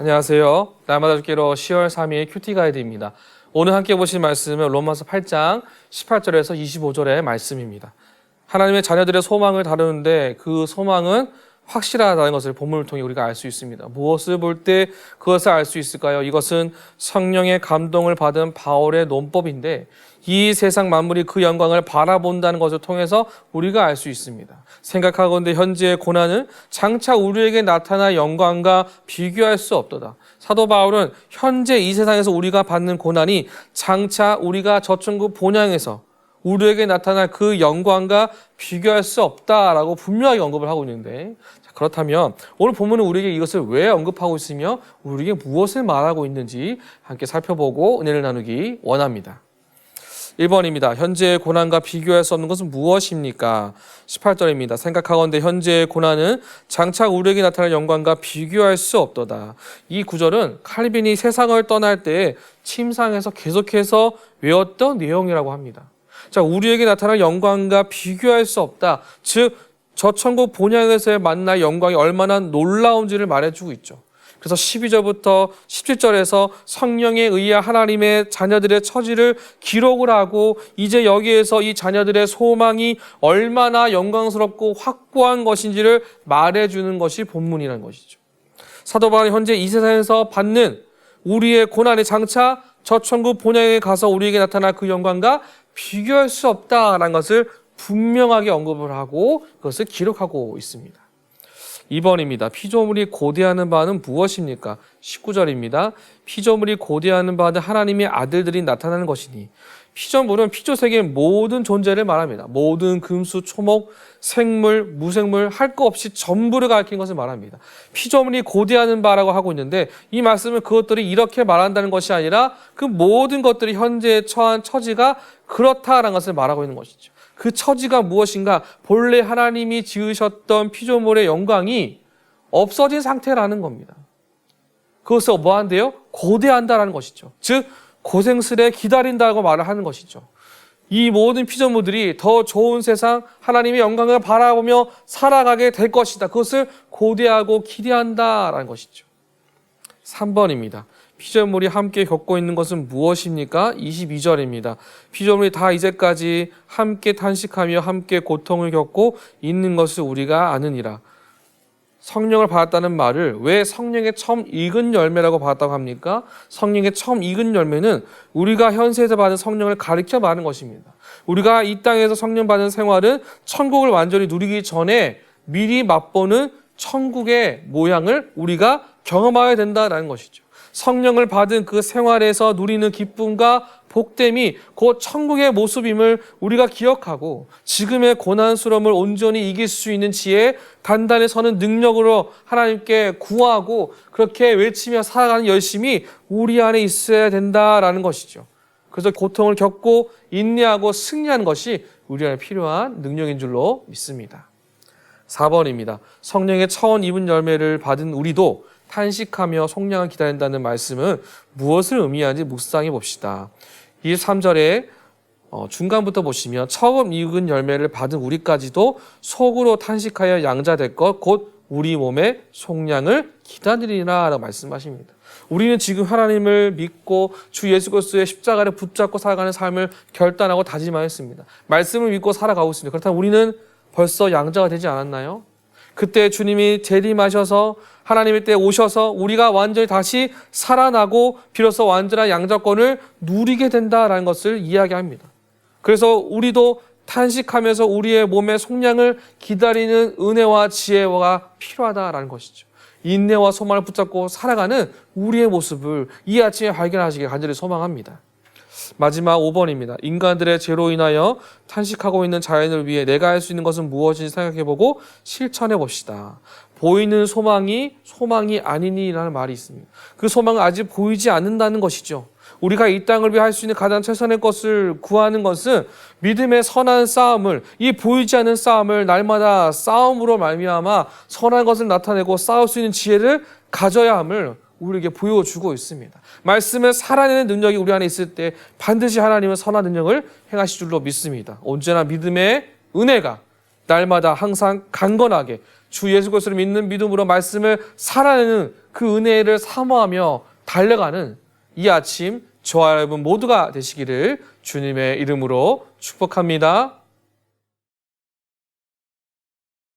안녕하세요. 날마다 죽기로 10월 3일 큐티 가이드입니다. 오늘 함께 보실 말씀은 로마서 8장 18절에서 25절의 말씀입니다. 하나님의 자녀들의 소망을 다루는데 그 소망은 확실하다는 것을 본문을 통해 우리가 알 수 있습니다. 무엇을 볼 때 그것을 알 수 있을까요? 이것은 성령의 감동을 받은 바울의 논법인데 이 세상 만물이 그 영광을 바라본다는 것을 통해서 우리가 알 수 있습니다. 생각하건대 현재의 고난은 장차 우리에게 나타날 영광과 비교할 수 없도다. 사도 바울은 현재 이 세상에서 우리가 받는 고난이 장차 우리가 저천국 본향에서 우리에게 나타날 그 영광과 비교할 수 없다라고 분명하게 언급을 하고 있는데, 그렇다면 오늘 본문은 우리에게 이것을 왜 언급하고 있으며 우리에게 무엇을 말하고 있는지 함께 살펴보고 은혜를 나누기 원합니다. 1번입니다. 현재의 고난과 비교할 수 없는 것은 무엇입니까? 18절입니다. 생각하건대 현재의 고난은 장차 우리에게 나타날 영광과 비교할 수 없도다. 이 구절은 칼빈이 세상을 떠날 때 침상에서 계속해서 외웠던 내용이라고 합니다. 자, 우리에게 나타날 영광과 비교할 수 없다. 즉, 저천국 본향에서의 만날 영광이 얼마나 놀라운지를 말해주고 있죠. 그래서 12절부터 17절에서 성령에 의해 하나님의 자녀들의 처지를 기록을 하고 이제 여기에서 이 자녀들의 소망이 얼마나 영광스럽고 확고한 것인지를 말해주는 것이 본문이라는 것이죠. 사도 바울이 현재 이 세상에서 받는 우리의 고난이 장차 저천국 본향에 가서 우리에게 나타날 그 영광과 비교할 수 없다라는 것을 분명하게 언급을 하고 그것을 기록하고 있습니다. 2번입니다. 피조물이 고대하는 바는 무엇입니까? 19절입니다. 피조물이 고대하는 바는 하나님의 아들들이 나타나는 것이니. 피조물은 피조세계의 모든 존재를 말합니다. 모든 금수, 초목, 생물, 무생물 할 것 없이 전부를 가리키는 것을 말합니다. 피조물이 고대하는 바라고 하고 있는데 이 말씀은 그것들이 이렇게 말한다는 것이 아니라 그 모든 것들이 현재 처한 처지가 그렇다라는 것을 말하고 있는 것이죠. 그 처지가 무엇인가? 본래 하나님이 지으셨던 피조물의 영광이 없어진 상태라는 겁니다. 그것을 뭐 한대요? 고대한다라는 것이죠. 즉 고생스레 기다린다고 말을 하는 것이죠. 이 모든 피조물들이 더 좋은 세상, 하나님의 영광을 바라보며 살아가게 될 것이다. 그것을 고대하고 기대한다라는 것이죠. 3번입니다. 피조물이 함께 겪고 있는 것은 무엇입니까? 22절입니다. 피조물이 다 이제까지 함께 탄식하며 함께 고통을 겪고 있는 것을 우리가 아느니라. 성령을 받았다는 말을 왜 성령의 처음 익은 열매라고 받았다고 합니까? 성령의 처음 익은 열매는 우리가 현세에서 받은 성령을 가리켜 말하는 것입니다. 우리가 이 땅에서 성령 받은 생활은 천국을 완전히 누리기 전에 미리 맛보는 천국의 모양을 우리가 경험해야 된다는 것이죠. 성령을 받은 그 생활에서 누리는 기쁨과 복됨이 곧 천국의 모습임을 우리가 기억하고 지금의 고난스러움을 온전히 이길 수 있는 지혜에 단단히 서는 능력으로 하나님께 구하고 그렇게 외치며 살아가는 열심이 우리 안에 있어야 된다라는 것이죠. 그래서 고통을 겪고 인내하고 승리하는 것이 우리 안에 필요한 능력인 줄로 믿습니다. 4번입니다. 성령의 처음 입은 열매를 받은 우리도 탄식하며 속량을 기다린다는 말씀은 무엇을 의미하는지 묵상해 봅시다. 23절에 중간부터 보시면 처음 익은 열매를 받은 우리까지도 속으로 탄식하여 양자될 것 곧 우리 몸의 속량을 기다리리라 라고 말씀하십니다. 우리는 지금 하나님을 믿고 주 예수 그리스도의 십자가를 붙잡고 살아가는 삶을 결단하고 다짐하였습니다. 말씀을 믿고 살아가고 있습니다. 그렇다면 우리는 벌써 양자가 되지 않았나요? 그때 주님이 재림하셔서 하나님의 때 오셔서 우리가 완전히 다시 살아나고 비로소 완전한 양자권을 누리게 된다라는 것을 이야기합니다. 그래서 우리도 탄식하면서 우리의 몸의 속량을 기다리는 은혜와 지혜가 필요하다라는 것이죠. 인내와 소망을 붙잡고 살아가는 우리의 모습을 이 아침에 발견하시길 간절히 소망합니다. 마지막 5번입니다. 인간들의 죄로 인하여 탄식하고 있는 자연을 위해 내가 할 수 있는 것은 무엇인지 생각해보고 실천해 봅시다. 보이는 소망이 아니니라는 말이 있습니다. 그 소망은 아직 보이지 않는다는 것이죠. 우리가 이 땅을 위해 할 수 있는 가장 최선의 것을 구하는 것은 믿음의 선한 싸움을, 이 보이지 않는 싸움을 날마다 싸움으로 말미암아 선한 것을 나타내고 싸울 수 있는 지혜를 가져야 함을 우리에게 보여주고 있습니다. 말씀을 살아내는 능력이 우리 안에 있을 때 반드시 하나님은 선한 능력을 행하실 줄로 믿습니다. 언제나 믿음의 은혜가 날마다 항상 강건하게 주 예수 그리스도를 믿는 믿음으로 말씀을 살아내는 그 은혜를 사모하며 달려가는 이 아침 저와 여러분 모두가 되시기를 주님의 이름으로 축복합니다.